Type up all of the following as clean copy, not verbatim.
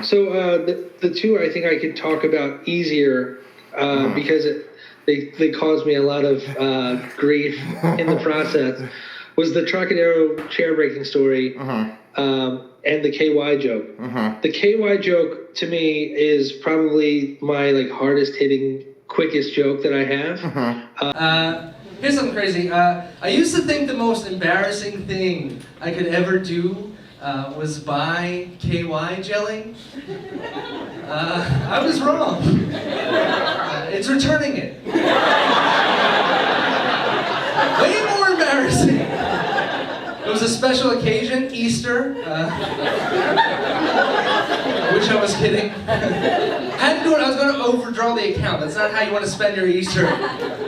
So the two I think I could talk about easier because they caused me a lot of grief in the process. Was the Trocadero chair breaking story and the KY joke. The KY joke to me is probably my like hardest hitting, quickest joke that I have. Here's something crazy. I used to think the most embarrassing thing I could ever do was buy KY jelly. I was wrong. It's returning it. Way more embarrassing. It was a special occasion, Easter. I wish I was kidding. I had to do it. I was going to overdraw the account. That's not how you want to spend your Easter.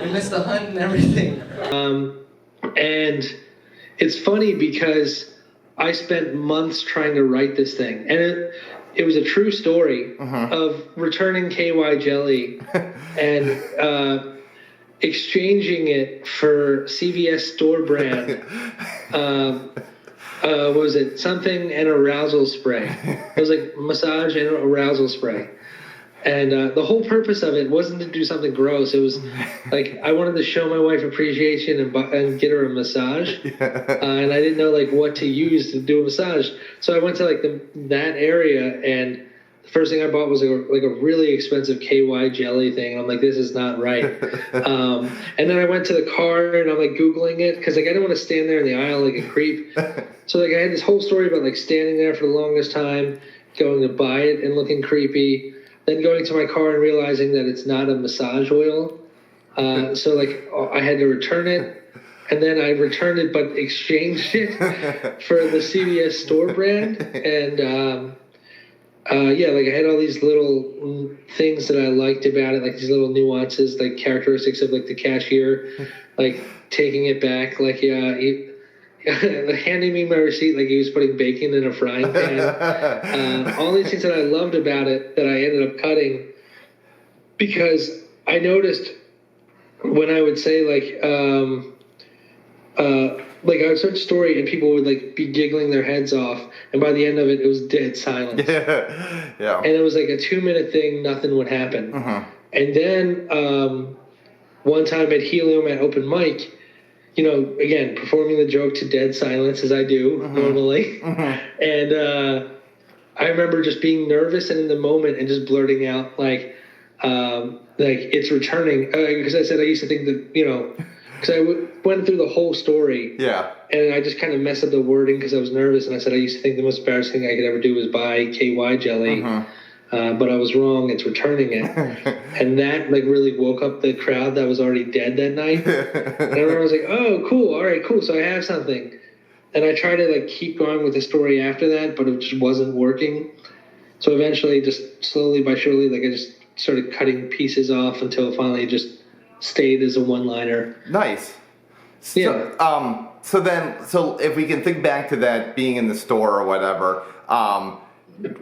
You missed the hunt and everything. And it's funny because I spent months trying to write this thing, and it was a true story of returning KY jelly and exchanging it for CVS store brand. What was it? Something and arousal spray. It was like massage and arousal spray. And the whole purpose of it wasn't to do something gross. It was like I wanted to show my wife appreciation and get her a massage. And I didn't know like what to use to do a massage. So I went to like that area, and the first thing I bought was like a really expensive KY jelly thing. And I'm like, this is not right. And then I went to the car and I'm like Googling it because like I didn't want to stand there in the aisle like a creep. So like I had this whole story about like standing there for the longest time, going to buy it and looking creepy. Then going to my car and realizing that it's not a massage oil. So like I had to return it, and then I returned it but exchanged it for the CVS store brand. And yeah, like I had all these little things that I liked about it, like these little nuances, like characteristics of like the cashier, like taking it back, like handing me my receipt like he was putting bacon in a frying pan. All these things that I loved about it that I ended up cutting because I noticed when I would say like I would start a story and people would like be giggling their heads off, and by the end of it, it was dead silence. Yeah. And it was like a 2-minute thing, nothing would happen. And then one time at Helium at open mic, you know, again, performing the joke to dead silence as I do normally. And I remember just being nervous and in the moment and just blurting out like it's returning. Because I said I used to think that, you know, because I went through the whole story. Yeah. And I just kind of messed up the wording because I was nervous. And I said I used to think the most embarrassing thing I could ever do was buy KY jelly. But I was wrong. It's returning it. And that like really woke up the crowd that was already dead that night. And I was like, oh, cool. All right, cool. So I have something. And I tried to like keep going with the story after that, but it just wasn't working. So eventually, just slowly by surely, like I just started cutting pieces off until it finally just stayed as a one-liner. Nice. So, Yeah. So if we can think back to that being in the store or whatever,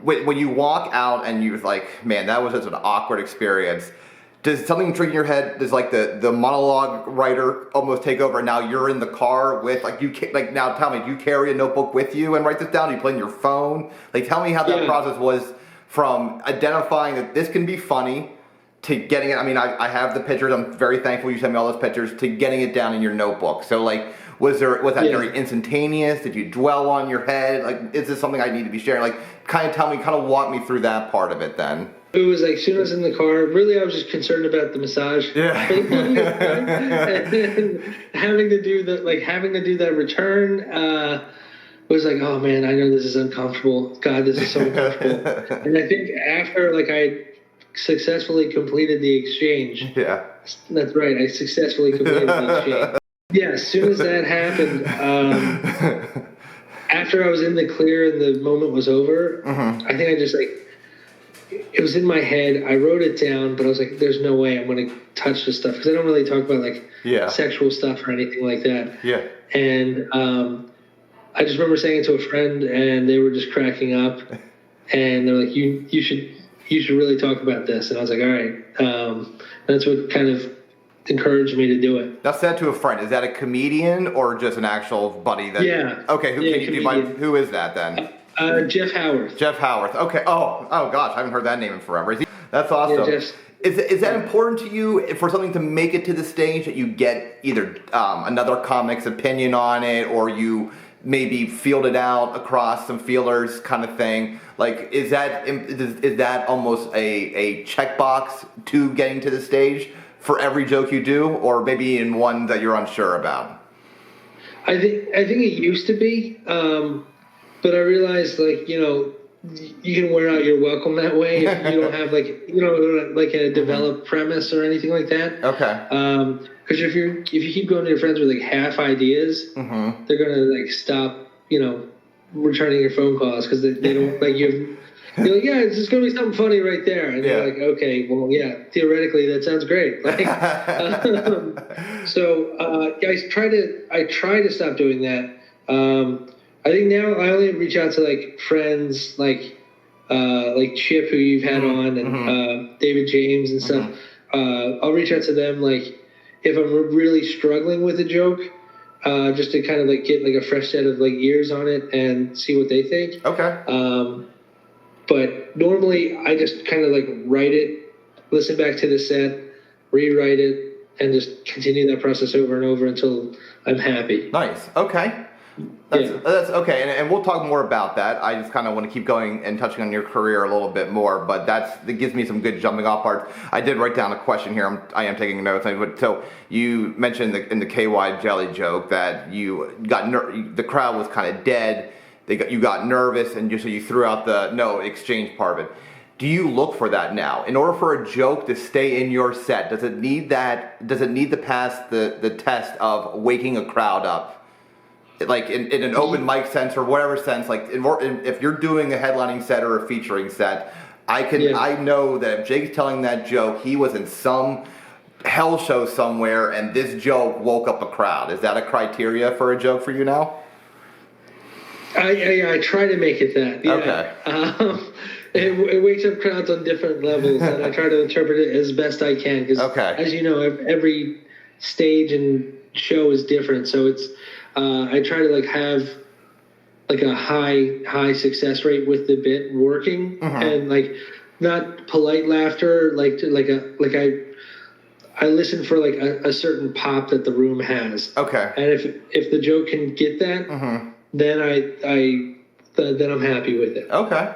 when you walk out and you're like, man, that was such an awkward experience, does something trigger in your head? Does like the monologue writer almost take over and now you're in the car with like now tell me, do you carry a notebook with you and write this down? Do you play on your phone? Like tell me how that process was from identifying that this can be funny to getting it. I mean, I have the pictures. I'm very thankful you sent me all those pictures to getting it down in your notebook. So like, was that very instantaneous? Did you dwell on your head? Like, is this something I need to be sharing? Like, kind of walk me through that part of it then. It was like, as soon as I was in the car, really I was just concerned about the massage. Yeah. And then having to do that return was like, oh man, I know this is uncomfortable. God, this is so uncomfortable. And I think after like I successfully completed the exchange. Yeah. That's right. I successfully completed the exchange. Yeah, as soon as that happened, after I was in the clear and the moment was over, I think I just it was in my head. I wrote it down, but I was like, there's no way I'm going to touch this stuff because I don't really talk about like sexual stuff or anything like that. Yeah. And I just remember saying it to a friend and they were just cracking up and they're like, you should really talk about this. And I was like, all right. That's what kind of encouraged me to do it. Now, said to a friend, is that a comedian or just an actual buddy? Okay, who is that then? Jeff Howarth. Jeff Howarth. Okay. Oh gosh, I haven't heard that name in forever. That's awesome. Yeah, Is that important to you for something to make it to the stage that you get either another comic's opinion on it, or you maybe field it out across some feelers kind of thing? Like, is that almost a checkbox to getting to the stage for every joke you do, or maybe in one that you're unsure about? I think it used to be, but I realized, like, you can wear out your welcome that way if you don't have like a developed premise or anything like that. Okay. Because if you keep going to your friends with like half ideas, they're gonna like stop returning your phone calls because they don't like you. You're like, yeah, it's just gonna be something funny right there, and you're like, okay, well, yeah, theoretically that sounds great. Like, I try to stop doing that. I think now I only reach out to like friends like Chip, who you've had on, and David James and stuff. I'll reach out to them like if I'm really struggling with a joke, just to kind of like get like a fresh set of like ears on it and see what they think. Okay. But normally I just kind of like write it, listen back to the set, rewrite it, and just continue that process over and over until I'm happy. Nice. Okay. That's okay, and we'll talk more about that. I just kind of want to keep going and touching on your career a little bit more, but that gives me some good jumping off parts. I did write down a question here. I am taking notes. But so you mentioned in the KY jelly joke that you got the crowd was kind of dead. You got nervous, and so you threw out the no exchange part of it. Do you look for that now? In order for a joke to stay in your set, does it need to pass the test of waking a crowd up? Like in an open mic sense or whatever sense, like if you're doing a headlining set or a featuring set, I know that if Jake's telling that joke, he was in some hell show somewhere, and this joke woke up a crowd. Is that a criteria for a joke for you now? I try to make it that. Yeah. Okay. It wakes up crowds on different levels, and I try to interpret it as best I can. Because, as you know, every stage and show is different. So it's I try to like have like a high success rate with the bit working, and like not polite laughter, I listen for like a certain pop that the room has. Okay. And if the joke can get that, then then I'm happy with it. Okay.